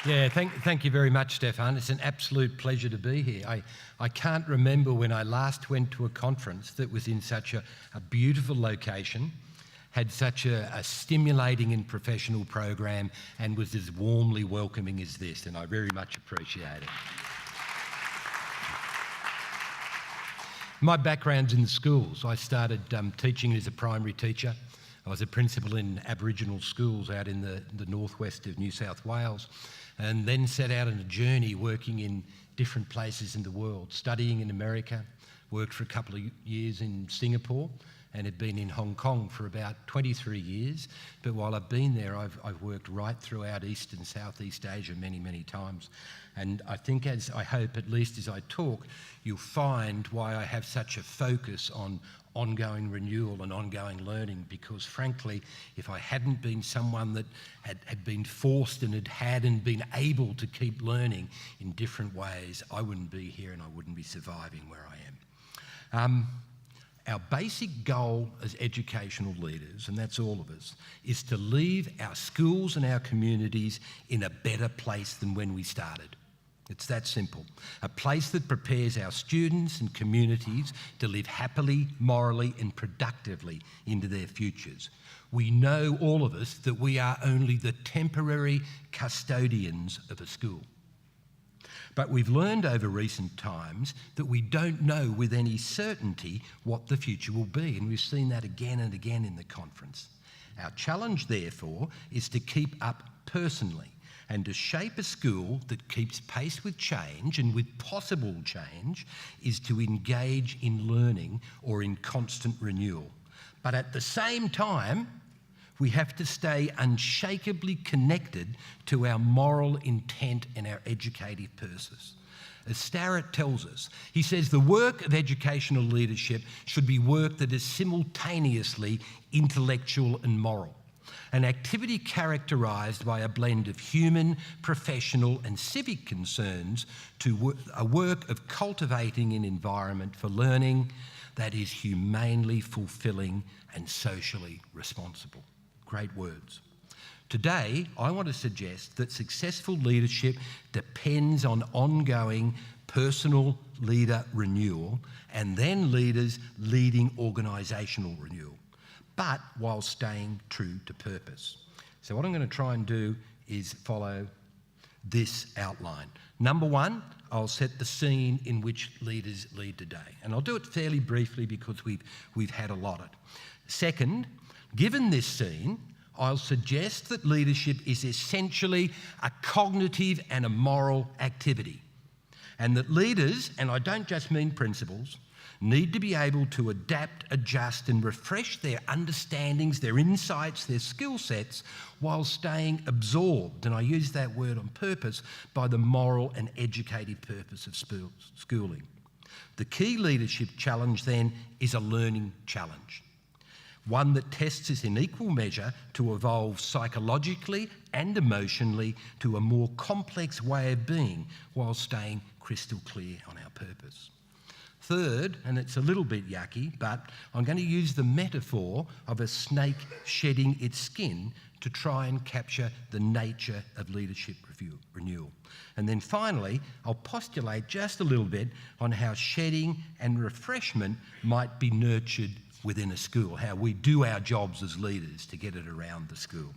Yeah, thank you very much, Stefan. It's an absolute pleasure to be here. I can't remember when I last went to a conference that was in such a beautiful location, had such a stimulating and professional program, and was as warmly welcoming as this, and I very much appreciate it. My background's in the schools. I started teaching as a primary teacher. I was a principal in Aboriginal schools out in the northwest of New South Wales, and then set out on a journey working in different places in the world, studying in America, worked for a couple of years in Singapore, and had been in Hong Kong for about 23 years. But while I've been there, I've worked right throughout East and Southeast Asia many, many times. And I think, as I hope, at least as I talk, you'll find why I have such a focus on ongoing renewal and ongoing learning, because frankly, if I hadn't been someone that had been forced and hadn't been able to keep learning in different ways, I wouldn't be here and I wouldn't be surviving where I am. Our basic goal as educational leaders, and that's all of us, is to leave our schools and our communities in a better place than when we started. It's that simple. A place that prepares our students and communities to live happily, morally and productively into their futures. We know, all of us, that we are only the temporary custodians of a school. But we've learned over recent times that we don't know with any certainty what the future will be, and we've seen that again and again in the conference. Our challenge, therefore, is to keep up personally and to shape a school that keeps pace with change, and with possible change, is to engage in learning or in constant renewal. But at the same time, we have to stay unshakably connected to our moral intent and our educative purpose. As Starrett tells us, he says the work of educational leadership should be work that is simultaneously intellectual and moral, an activity characterised by a blend of human, professional and civic concerns to a work of cultivating an environment for learning that is humanely fulfilling and socially responsible. Great words. Today, I want to suggest that successful leadership depends on ongoing personal leader renewal and then leaders leading organisational renewal, but while staying true to purpose. So what I'm going to try and do is follow this outline. Number one, I'll set the scene in which leaders lead today. And I'll do it fairly briefly because we've had a lot of it. Second, given this scene, I'll suggest that leadership is essentially a cognitive and a moral activity, and that leaders, and I don't just mean principals, need to be able to adapt, adjust and refresh their understandings, their insights, their skill sets, while staying absorbed, and I use that word on purpose, by the moral and educative purpose of schooling. The key leadership challenge then is a learning challenge, one that tests us in equal measure to evolve psychologically and emotionally to a more complex way of being while staying crystal clear on our purpose. Third, and it's a little bit yucky, but I'm going to use the metaphor of a snake shedding its skin to try and capture the nature of leadership renewal. And then finally, I'll postulate just a little bit on how shedding and refreshment might be nurtured within a school, how we do our jobs as leaders to get it around the school.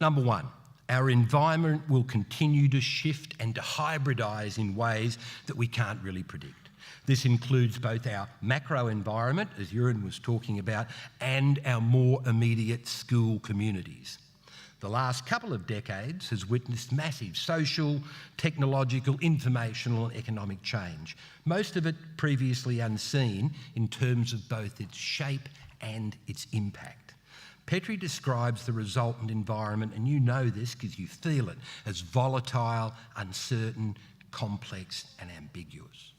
Number one, our environment will continue to shift and to hybridise in ways that we can't really predict. This includes both our macro environment, as Ewan was talking about, and our more immediate school communities. The last couple of decades has witnessed massive social, technological, informational and economic change, most of it previously unseen in terms of both its shape and its impact. Petrie describes the resultant environment, and you know this because you feel it, as volatile, uncertain, complex and ambiguous.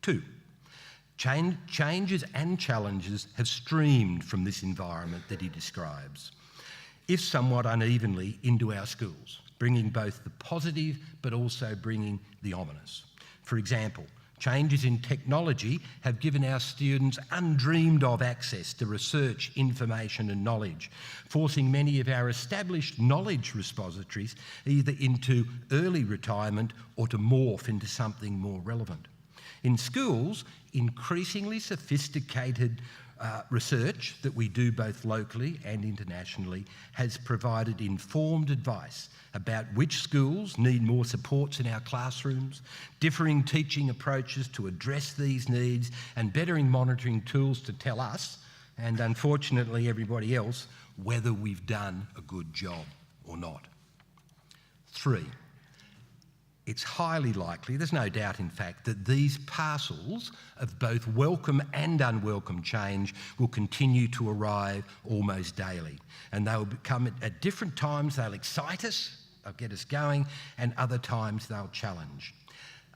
2, changes and challenges have streamed from this environment that he describes, if somewhat unevenly, into our schools, bringing both the positive but also bringing the ominous. For example, Changes in technology have given our students undreamed of access to research, information and knowledge, forcing many of our established knowledge repositories either into early retirement or to morph into something more relevant. In schools, increasingly sophisticated research that we do both locally and internationally has provided informed advice about which schools need more supports in our classrooms, differing teaching approaches to address these needs, and bettering monitoring tools to tell us, and unfortunately everybody else, whether we've done a good job or not. 3, it's highly likely, there's no doubt in fact, that these parcels of both welcome and unwelcome change will continue to arrive almost daily. And they will come at different times. They'll excite us, they'll get us going, and other times they'll challenge.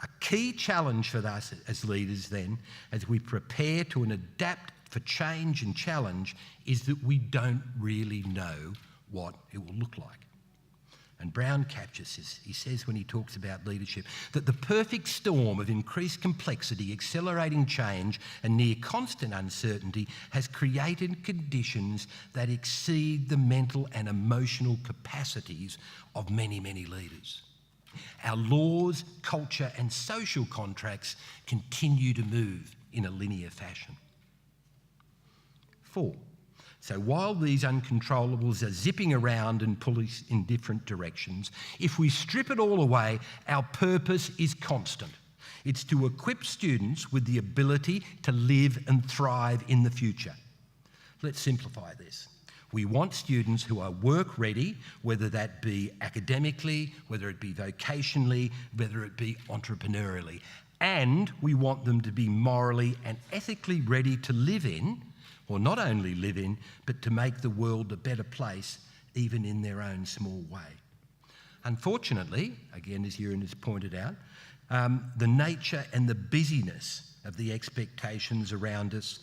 A key challenge for us as leaders then, as we prepare to adapt for change and challenge, is that we don't really know what it will look like. And Brown captures this. He says when he talks about leadership that the perfect storm of increased complexity, accelerating change and near constant uncertainty has created conditions that exceed the mental and emotional capacities of many, many leaders. Our laws, culture and social contracts continue to move in a linear fashion. 4. So while these uncontrollables are zipping around and pulling in different directions, if we strip it all away, our purpose is constant. It's to equip students with the ability to live and thrive in the future. Let's simplify this. We want students who are work ready, whether that be academically, whether it be vocationally, whether it be entrepreneurially. And we want them to be morally and ethically ready to live in, or not only live in, but to make the world a better place, even in their own small way. Unfortunately, again, as Ewan has pointed out, the nature and the busyness of the expectations around us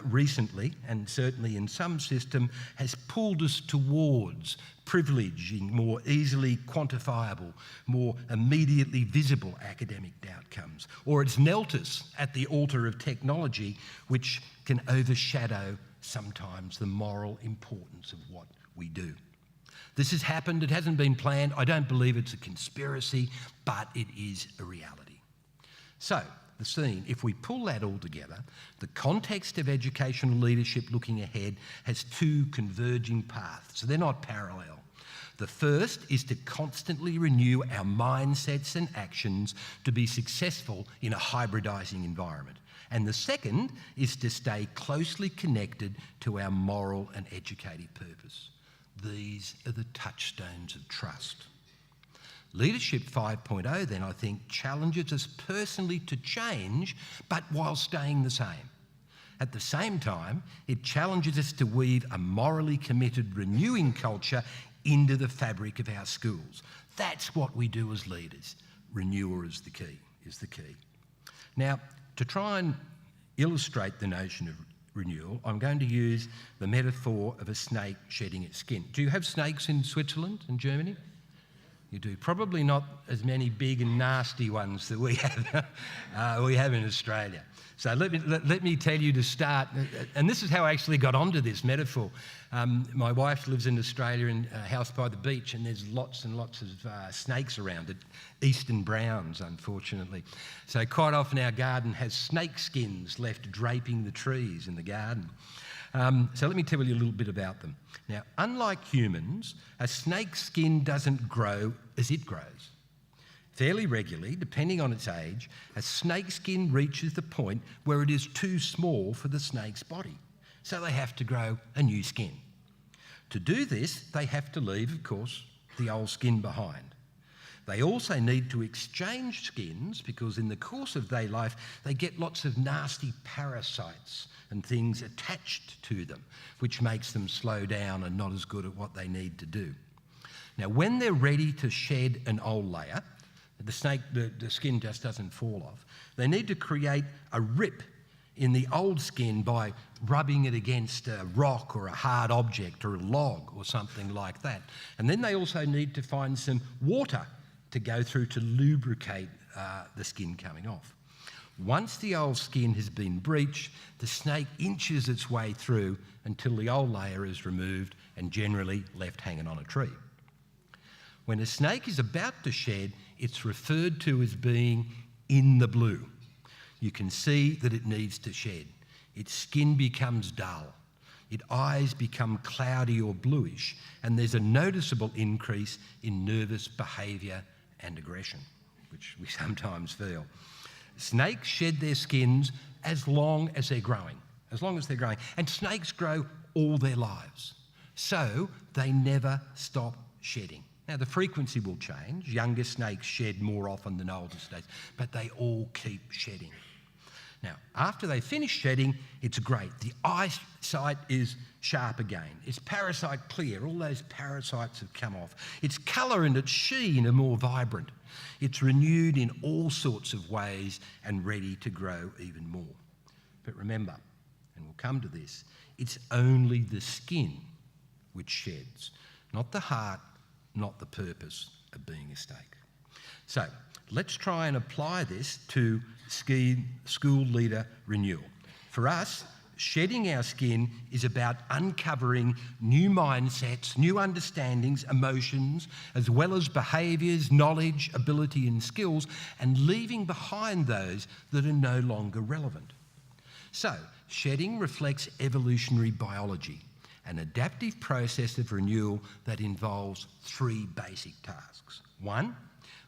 recently, and certainly in some system, has pulled us towards privileging more easily quantifiable, more immediately visible academic outcomes. Or it's knelt us at the altar of technology, which can overshadow sometimes the moral importance of what we do. This has happened, it hasn't been planned. I don't believe it's a conspiracy, but it is a reality. So, the scene, if we pull that all together, the context of educational leadership looking ahead has 2 converging paths. So they're not parallel. The first is to constantly renew our mindsets and actions to be successful in a hybridising environment. And the second is to stay closely connected to our moral and educative purpose. These are the touchstones of trust. Leadership 5.0 then, I think, challenges us personally to change, but while staying the same. At the same time, it challenges us to weave a morally committed renewing culture into the fabric of our schools. That's what we do as leaders. Renewal is the key. Now, to try and illustrate the notion of renewal, I'm going to use the metaphor of a snake shedding its skin. Do you have snakes in Switzerland and Germany? You do. Probably not as many big and nasty ones that we have in Australia. So let me tell you to start, and this is how I actually got onto this metaphor. My wife lives in Australia in a house by the beach, and there's lots and lots of snakes around it, eastern browns, unfortunately. So quite often our garden has snake skins left draping the trees in the garden. So let me tell you a little bit about them. Now, unlike humans, a snake's skin doesn't grow as it grows. Fairly regularly, depending on its age, a snake's skin reaches the point where it is too small for the snake's body. So they have to grow a new skin. To do this, they have to leave, of course, the old skin behind. They also need to exchange skins because in the course of their life, they get lots of nasty parasites and things attached to them, which makes them slow down and not as good at what they need to do. Now, when they're ready to shed an old layer, the skin just doesn't fall off. They need to create a rip in the old skin by rubbing it against a rock or a hard object or a log or something like that. And then they also need to find some water to go through to lubricate the skin coming off. Once the old skin has been breached, the snake inches its way through until the old layer is removed and generally left hanging on a tree. When a snake is about to shed, it's referred to as being in the blue. You can see that it needs to shed. Its skin becomes dull. Its eyes become cloudy or bluish, and there's a noticeable increase in nervous behaviour and aggression, which we sometimes feel. Snakes shed their skins as long as they're growing, And snakes grow all their lives, so they never stop shedding. Now, the frequency will change. Younger snakes shed more often than older snakes, but they all keep shedding. Now, after they finish shedding, it's great. The eyesight is sharp again. Its parasite clear. All those parasites have come off. Its colour and its sheen are more vibrant. It's renewed in all sorts of ways and ready to grow even more. But remember, and we'll come to this, it's only the skin which sheds, not the heart, not the purpose of being a snake. So let's try and apply this to school leader renewal. For us, shedding our skin is about uncovering new mindsets, new understandings, emotions, as well as behaviours, knowledge, ability and skills, and leaving behind those that are no longer relevant. So, shedding reflects evolutionary biology, an adaptive process of renewal that involves three basic tasks. 1,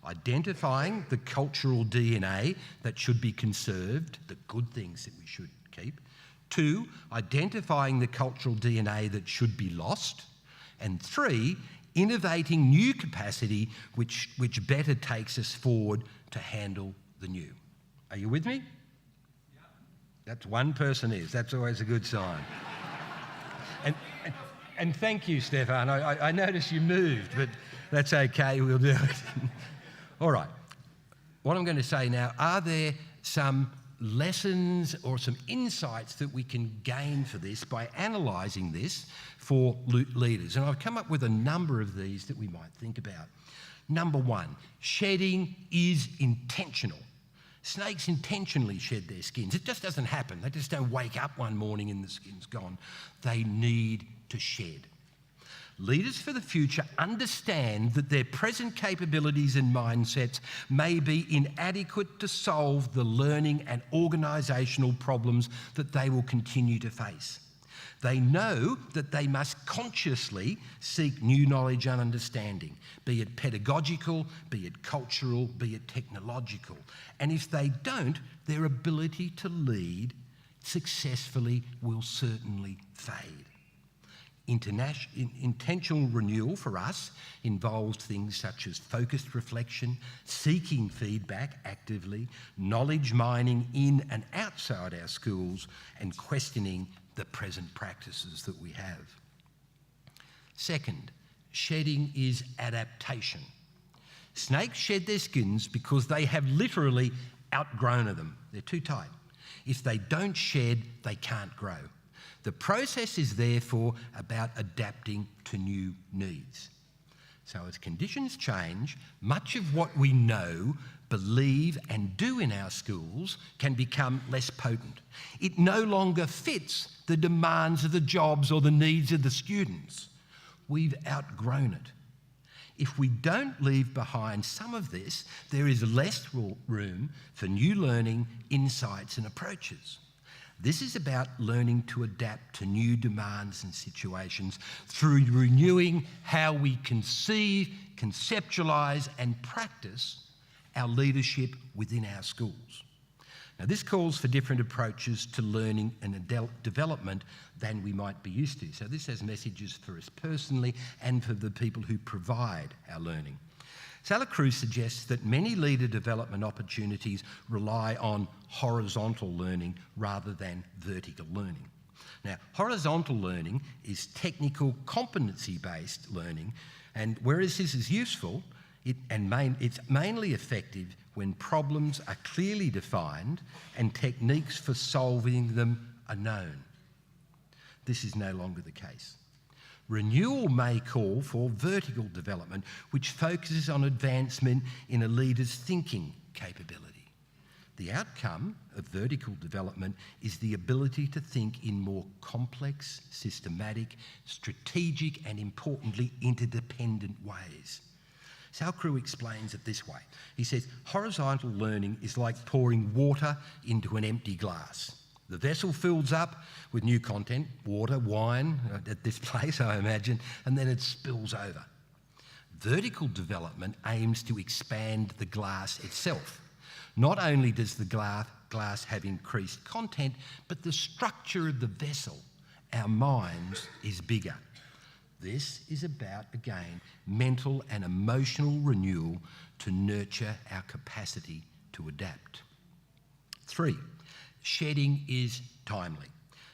identifying the cultural DNA that should be conserved, the good things that we should keep. 2, identifying the cultural DNA that should be lost. And 3, innovating new capacity which better takes us forward to handle the new. Are you with me? Yeah. That's one person is. That's always a good sign. And thank you, Stefan. I noticed you moved, but that's okay, we'll do it. All right. What I'm going to say now, are there some lessons or some insights that we can gain for this by analysing this for leaders? And I've come up with a number of these that we might think about. Number 1, shedding is intentional. Snakes intentionally shed their skins. It just doesn't happen. They just don't wake up one morning and the skin's gone. They need to shed. Leaders for the future understand that their present capabilities and mindsets may be inadequate to solve the learning and organisational problems that they will continue to face. They know that they must consciously seek new knowledge and understanding, be it pedagogical, be it cultural, be it technological. And if they don't, their ability to lead successfully will certainly fade. Intentional renewal for us involves things such as focused reflection, seeking feedback actively, knowledge mining in and outside our schools, and questioning the present practices that we have. Second, shedding is adaptation. Snakes shed their skins because they have literally outgrown them. They're too tight. If they don't shed, they can't grow. The process is therefore about adapting to new needs. So as conditions change, much of what we know, believe and do in our schools can become less potent. It no longer fits the demands of the jobs or the needs of the students. We've outgrown it. If we don't leave behind some of this, there is less room for new learning, insights and approaches. This is about learning to adapt to new demands and situations through renewing how we conceive, conceptualise and practice our leadership within our schools. Now, this calls for different approaches to learning and development than we might be used to. So this has messages for us personally and for the people who provide our learning. Sala Cruz suggests that many leader development opportunities rely on horizontal learning rather than vertical learning. Now, horizontal learning is technical competency-based learning, and whereas this is useful, it's mainly effective when problems are clearly defined and techniques for solving them are known. This is no longer the case. Renewal may call for vertical development, which focuses on advancement in a leader's thinking capability. The outcome of vertical development is the ability to think in more complex, systematic, strategic, and importantly, interdependent ways. Salcrew explains it this way. He says, horizontal learning is like pouring water into an empty glass. The vessel fills up with new content, water, wine, at this place, I imagine, and then it spills over. Vertical development aims to expand the glass itself. Not only does the glass have increased content, but the structure of the vessel, our minds, is bigger. This is about, again, mental and emotional renewal to nurture our capacity to adapt. 3, shedding is timely.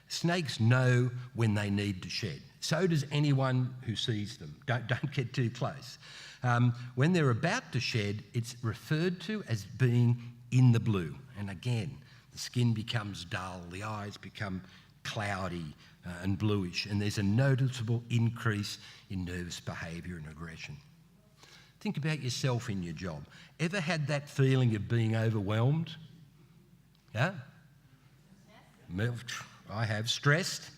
Snakes know when they need to shed. So does anyone who sees them. Don't get too close. When they're about to shed, it's referred to as being in the blue. And again, the skin becomes dull, the eyes become cloudy and bluish, and there's a noticeable increase in nervous behaviour and aggression. Think about yourself in your job. Ever had that feeling of being overwhelmed? Yeah? I have. Stressed.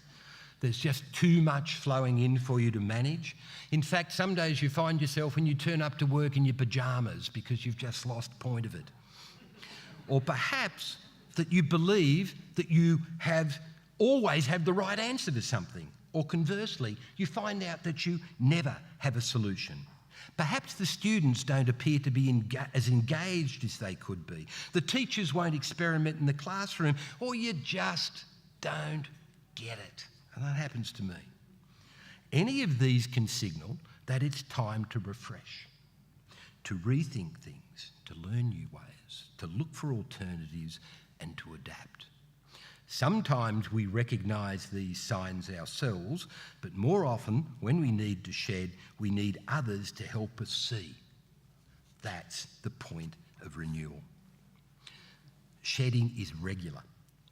There's just too much flowing in for you to manage. In fact, some days you find yourself when you turn up to work in your pyjamas because you've just lost point of it. Or perhaps that you believe that you always have the right answer to something. Or conversely, you find out that you never have a solution. Perhaps the students don't appear to be as engaged as they could be. The teachers won't experiment in the classroom, or you just don't get it. And that happens to me. Any of these can signal that it's time to refresh, to rethink things, to learn new ways, to look for alternatives and to adapt. Sometimes we recognise these signs ourselves, but more often, when we need to shed, we need others to help us see. That's the point of renewal. Shedding is regular.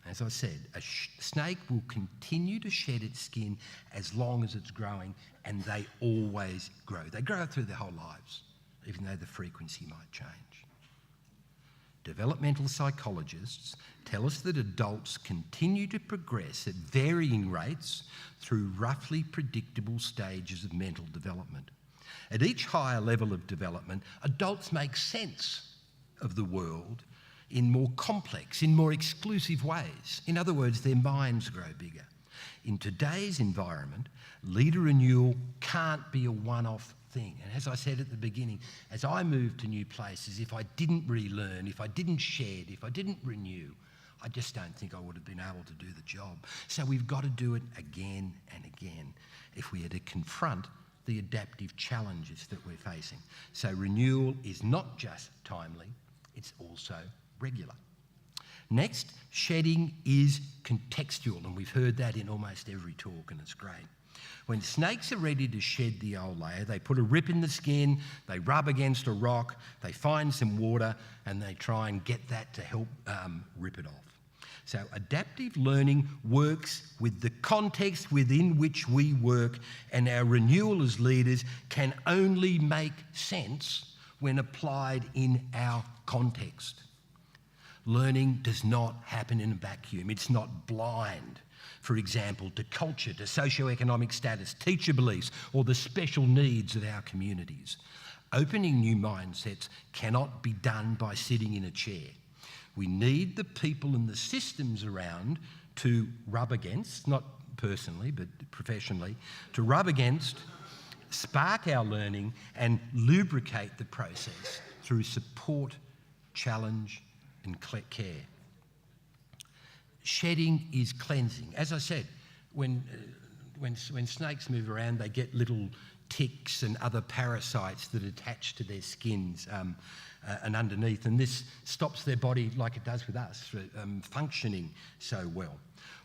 As I said, a snake will continue to shed its skin as long as it's growing, and they always grow. They grow through their whole lives, even though the frequency might change. Developmental psychologists tell us that adults continue to progress at varying rates through roughly predictable stages of mental development. At each higher level of development, adults make sense of the world in more complex, in more exclusive ways. In other words, their minds grow bigger. In today's environment, leader renewal can't be a one-off thing. And as I said at the beginning, as I moved to new places, if I didn't relearn, if I didn't shed, if I didn't renew, I just don't think I would have been able to do the job. So we've got to do it again and again if we are to confront the adaptive challenges that we're facing. So renewal is not just timely, it's also regular. Next, shedding is contextual, and we've heard that in almost every talk, and it's great. When snakes are ready to shed the old layer, they put a rip in the skin, they rub against a rock, they find some water, and they try and get that to help rip it off. So adaptive learning works with the context within which we work, and our renewal as leaders can only make sense when applied in our context. Learning does not happen in a vacuum. It's not blind, for example, to culture, to socioeconomic status, teacher beliefs, or the special needs of our communities. Opening new mindsets cannot be done by sitting in a chair. We need the people and the systems around to rub against, not personally, but professionally, to rub against, spark our learning, and lubricate the process through support, challenge, and care. Shedding is cleansing. As I said, when snakes move around, they get little ticks and other parasites that attach to their skins and underneath, and this stops their body, like it does with us, functioning so well.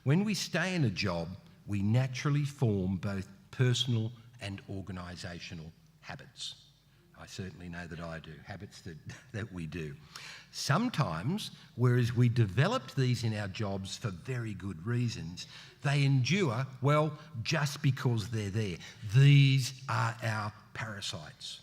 When we stay in a job, we naturally form both personal and organisational habits. I certainly know that I do, habits that we do. Sometimes, whereas we developed these in our jobs for very good reasons, they endure, well, just because they're there. These are our parasites.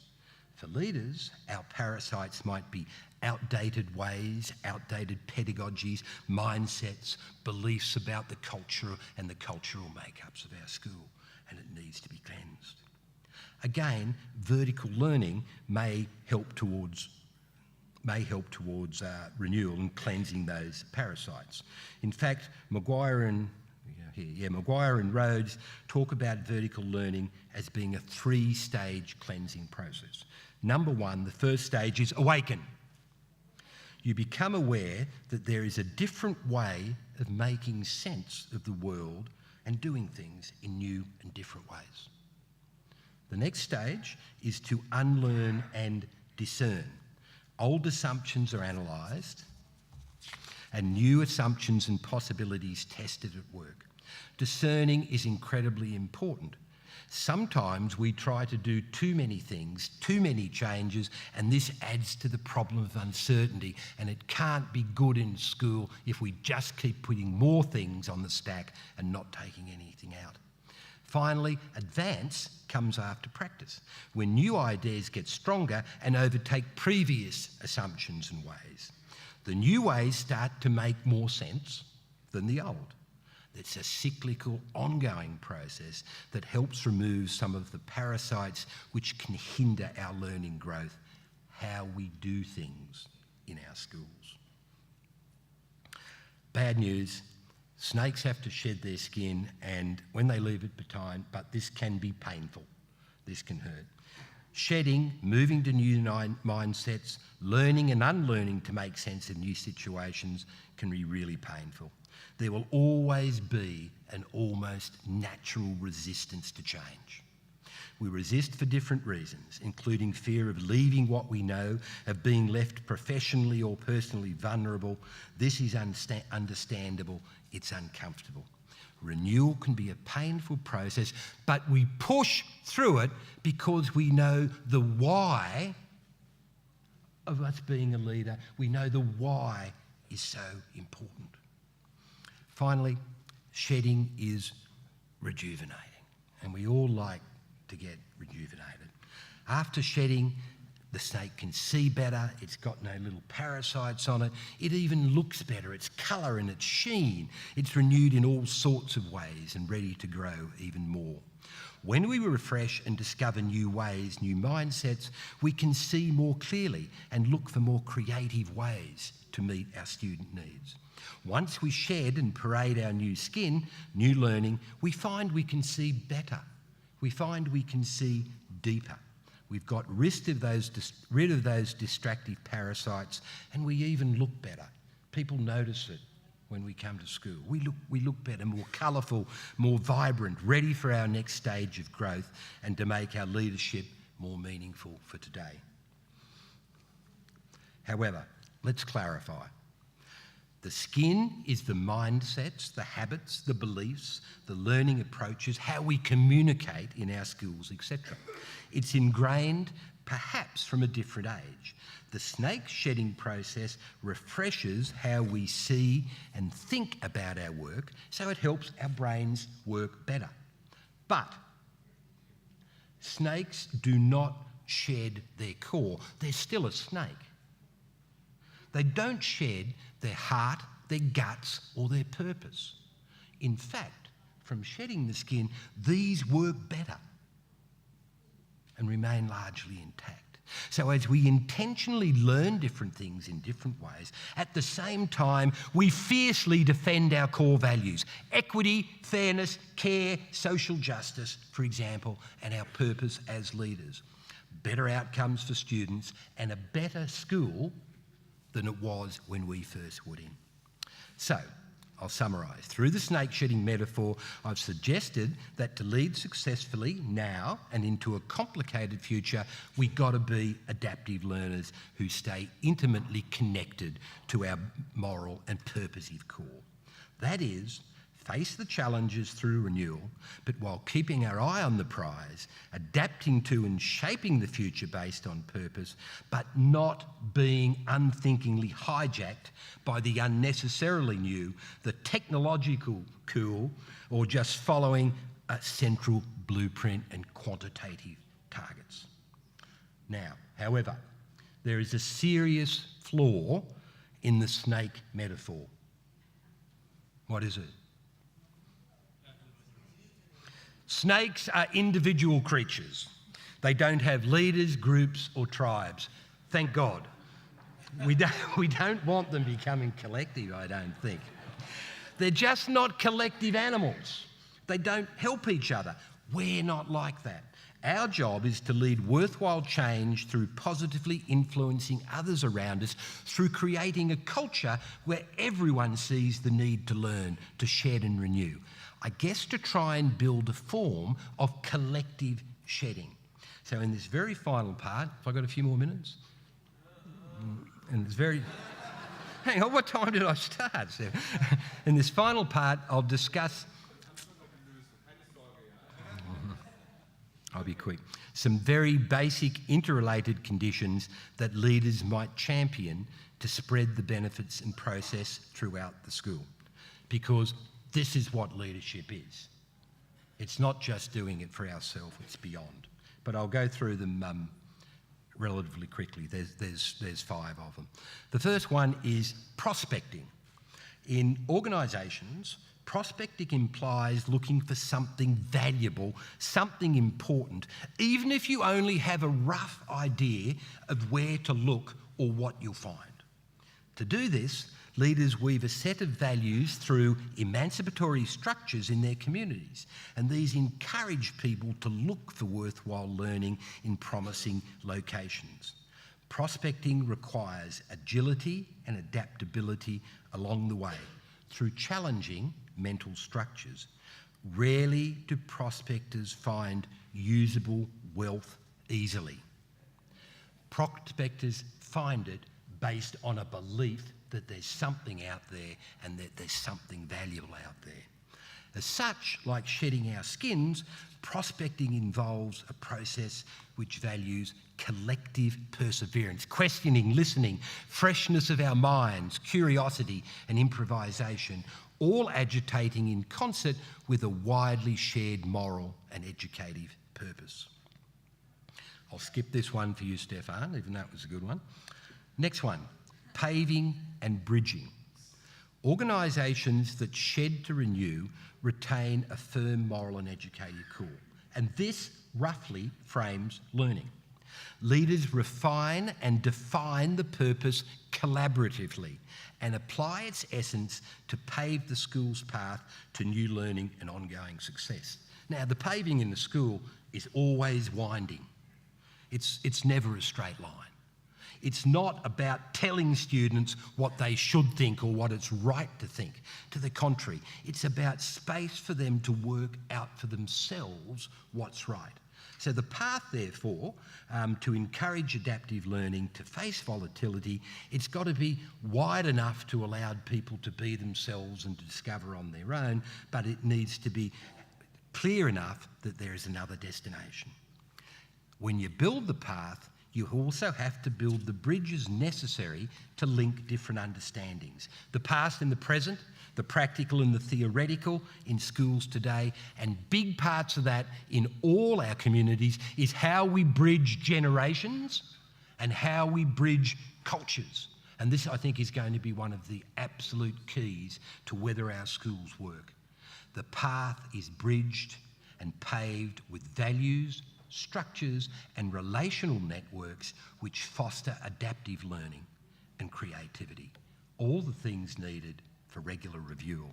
For leaders, our parasites might be outdated ways, outdated pedagogies, mindsets, beliefs about the culture and the cultural makeups of our school, and it needs to be cleansed. Again, vertical learning may help towards renewal and cleansing those parasites. In fact, Maguire and Rhodes talk about vertical learning as being a 3-stage cleansing process. Number 1, the first stage is awaken. You become aware that there is a different way of making sense of the world and doing things in new and different ways. The next stage is to unlearn and discern. Old assumptions are analysed and new assumptions and possibilities tested at work. Discerning is incredibly important. Sometimes we try to do too many things, too many changes, and this adds to the problem of uncertainty, and it can't be good in school if we just keep putting more things on the stack and not taking anything out. Finally, advance comes after practice, when new ideas get stronger and overtake previous assumptions and ways. The new ways start to make more sense than the old. It's a cyclical, ongoing process that helps remove some of the parasites which can hinder our learning growth, how we do things in our schools. Bad news, snakes have to shed their skin, and when they leave it behind, but this can be painful. This can hurt. Shedding, moving to new mindsets, learning and unlearning to make sense of new situations can be really painful. There will always be an almost natural resistance to change. We resist for different reasons, including fear of leaving what we know, of being left professionally or personally vulnerable. This is understandable, it's uncomfortable. Renewal can be a painful process, but we push through it because we know the why of us being a leader. We know the why is so important. Finally, shedding is rejuvenating, and we all like to get rejuvenated. After shedding, the snake can see better, it's got no little parasites on it, it even looks better, its colour and its sheen. It's renewed in all sorts of ways and ready to grow even more. When we refresh and discover new ways, new mindsets, we can see more clearly and look for more creative ways to meet our student needs. Once we shed and parade our new skin, new learning, we find we can see better. We find we can see deeper. We've got rid of those distractive parasites, and we even look better. People notice it when we come to school. We look better, more colourful, more vibrant, ready for our next stage of growth and to make our leadership more meaningful for today. However, let's clarify. The skin is the mindsets, the habits, the beliefs, the learning approaches, how we communicate in our schools, etc. It's ingrained perhaps from a different age. The snake shedding process refreshes how we see and think about our work, so it helps our brains work better. But snakes do not shed their core. They're still a snake. They don't shed their heart, their guts, or their purpose. In fact, from shedding the skin, these work better and remain largely intact. So as we intentionally learn different things in different ways, at the same time, we fiercely defend our core values: equity, fairness, care, social justice, for example, and our purpose as leaders. Better outcomes for students and a better school than it was when we first went in. So, I'll summarise. Through the snake shedding metaphor, I've suggested that to lead successfully now and into a complicated future, we've got to be adaptive learners who stay intimately connected to our moral and purposive core. That is, face the challenges through renewal, but while keeping our eye on the prize, adapting to and shaping the future based on purpose, but not being unthinkingly hijacked by the unnecessarily new, the technological cool, or just following a central blueprint and quantitative targets. Now, however, there is a serious flaw in the snake metaphor. What is it? Snakes are individual creatures. They don't have leaders, groups, or tribes. Thank God. We don't want them becoming collective, I don't think. They're just not collective animals. They don't help each other. We're not like that. Our job is to lead worthwhile change through positively influencing others around us, through creating a culture where everyone sees the need to learn, to shed and renew. I guess to try and build a form of collective shedding. So in this very final part, have I got a few more minutes? In this very... Hang on, what time did I start? So, in this final part, I'll discuss... I'll be quick. Some very basic interrelated conditions that leaders might champion to spread the benefits and process throughout the school. Because this is what leadership is. It's not just doing it for ourselves, it's beyond. But I'll go through them relatively quickly. There's 5 of them. The first one is prospecting. In organisations, prospecting implies looking for something valuable, something important, even if you only have a rough idea of where to look or what you'll find. To do this, leaders weave a set of values through emancipatory structures in their communities, and these encourage people to look for worthwhile learning in promising locations. Prospecting requires agility and adaptability along the way through challenging mental structures. Rarely do prospectors find usable wealth easily. Prospectors find it based on a belief that there's something out there and that there's something valuable out there. As such, like shedding our skins, prospecting involves a process which values collective perseverance, questioning, listening, freshness of our minds, curiosity and improvisation, all agitating in concert with a widely shared moral and educative purpose. I'll skip this one for you, Stefan, even though it was a good one. Next one, paving and bridging. Organisations that shed to renew retain a firm moral and educative core, and this roughly frames learning. Leaders refine and define the purpose collaboratively and apply its essence to pave the school's path to new learning and ongoing success. Now, the paving in the school is always winding. It's never a straight line. It's not about telling students what they should think or what it's right to think. To the contrary, it's about space for them to work out for themselves what's right. So the path, therefore, to encourage adaptive learning, to face volatility, it's got to be wide enough to allow people to be themselves and to discover on their own, but it needs to be clear enough that there is another destination. When you build the path, you also have to build the bridges necessary to link different understandings. The past and the present, the practical and the theoretical in schools today, and big parts of that in all our communities is how we bridge generations and how we bridge cultures. And this, I think, is going to be one of the absolute keys to whether our schools work. The path is bridged and paved with values, structures and relational networks which foster adaptive learning and creativity, all the things needed for regular review.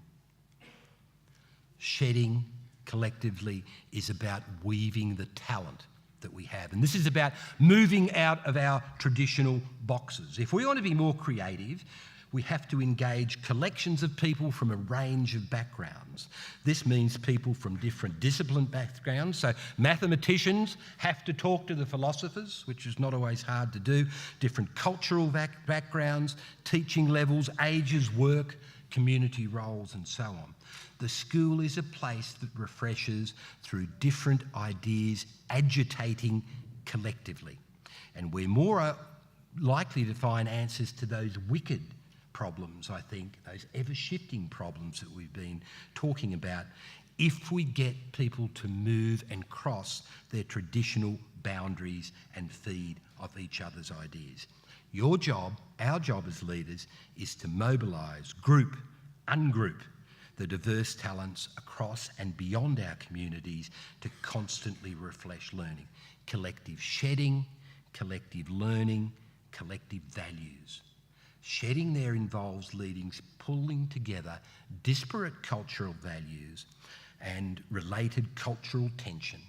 Shedding collectively is about weaving the talent that we have, and this is about moving out of our traditional boxes. If we want to be more creative, we have to engage collections of people from a range of backgrounds. This means people from different discipline backgrounds. So mathematicians have to talk to the philosophers, which is not always hard to do, different cultural backgrounds, teaching levels, ages, work, community roles, and so on. The school is a place that refreshes through different ideas agitating collectively. And we're more likely to find answers to those wicked problems, I think, those ever-shifting problems that we've been talking about, if we get people to move and cross their traditional boundaries and feed off each other's ideas. Your job, our job as leaders, is to mobilise, group, ungroup the diverse talents across and beyond our communities to constantly refresh learning. Collective shedding, collective learning, collective values. Shedding there involves leaders pulling together disparate cultural values and related cultural tension,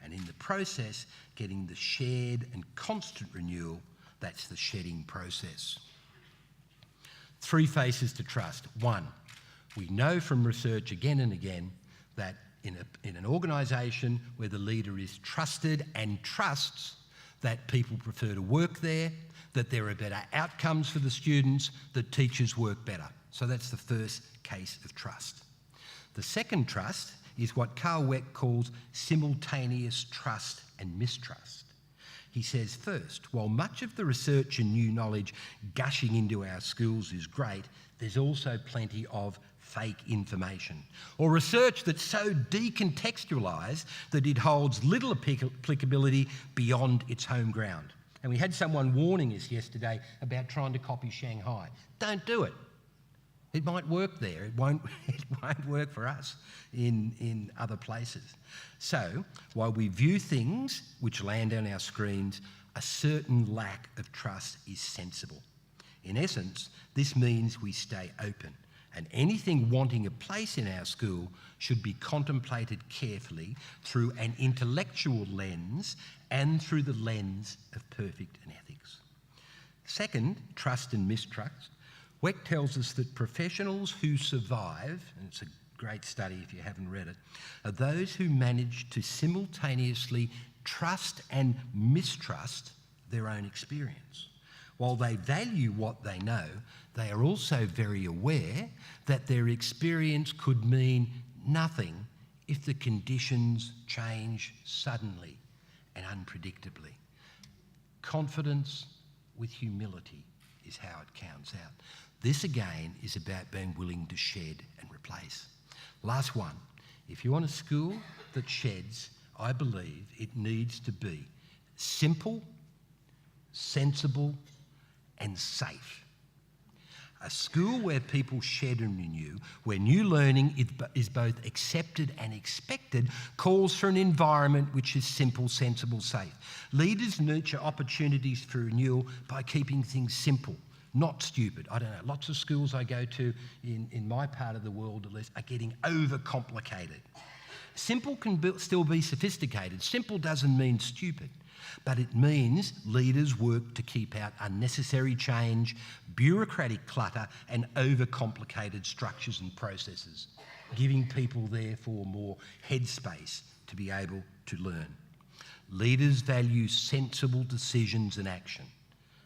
and in the process getting the shared and constant renewal. That's the shedding process. 3 faces to trust. 1, we know from research again and again that in an organisation where the leader is trusted and trusts, that people prefer to work there, that there are better outcomes for the students, that teachers work better. So that's the first case of trust. The second trust is what Carl Weck calls simultaneous trust and mistrust. He says, first, while much of the research and new knowledge gushing into our schools is great, there's also plenty of fake information, or research that's so decontextualised that it holds little applicability beyond its home ground. And we had someone warning us yesterday about trying to copy Shanghai. Don't do it. It might work there. It won't work for us in other places. So, while we view things which land on our screens, a certain lack of trust is sensible. In essence, this means we stay open, and anything wanting a place in our school should be contemplated carefully through an intellectual lens and through the lens of perfect and ethics. Second, trust and mistrust. Weck tells us that professionals who survive, and it's a great study if you haven't read it, are those who manage to simultaneously trust and mistrust their own experience. While they value what they know, they are also very aware that their experience could mean nothing if the conditions change suddenly and unpredictably. Confidence with humility is how it counts out. This again is about being willing to shed and replace. Last one, if you want a school that sheds, I believe it needs to be simple, sensible, and safe. A school where people shed and renew, where new learning is both accepted and expected, calls for an environment which is simple, sensible, safe. Leaders nurture opportunities for renewal by keeping things simple, not stupid. I don't know, lots of schools I go to in my part of the world at least are getting overcomplicated. Simple can still be sophisticated. Simple doesn't mean stupid, but it means leaders work to keep out unnecessary change, bureaucratic clutter, and overcomplicated structures and processes, giving people therefore more headspace to be able to learn. Leaders value sensible decisions and action.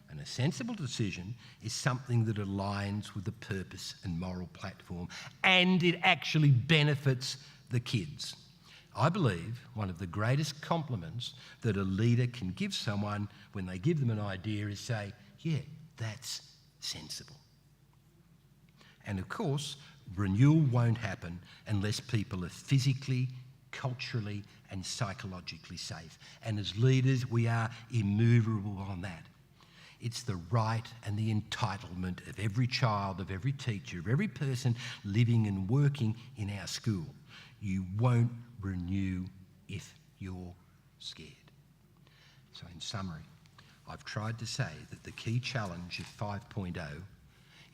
And a sensible decision is something that aligns with the purpose and moral platform, and it actually benefits the kids. I believe one of the greatest compliments that a leader can give someone when they give them an idea is say, yeah, that's sensible. And of course, renewal won't happen unless people are physically, culturally, and psychologically safe. And as leaders, we are immovable on that. It's the right and the entitlement of every child, of every teacher, of every person living and working in our school. You won't renew if you're scared. So in summary, I've tried to say that the key challenge of 5.0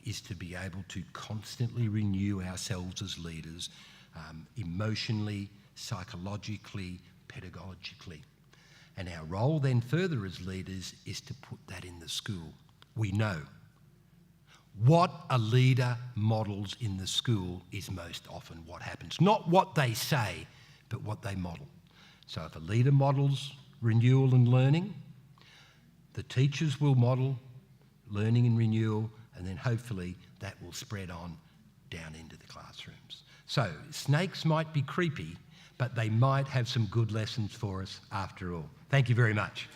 is to be able to constantly renew ourselves as leaders, emotionally, psychologically, pedagogically. And our role then further as leaders is to put that in the school. We know what a leader models in the school is most often what happens. Not what they say, but what they model. So if a leader models renewal and learning, the teachers will model learning and renewal, and then hopefully that will spread on down into the classrooms. So snakes might be creepy, but they might have some good lessons for us after all. Thank you very much.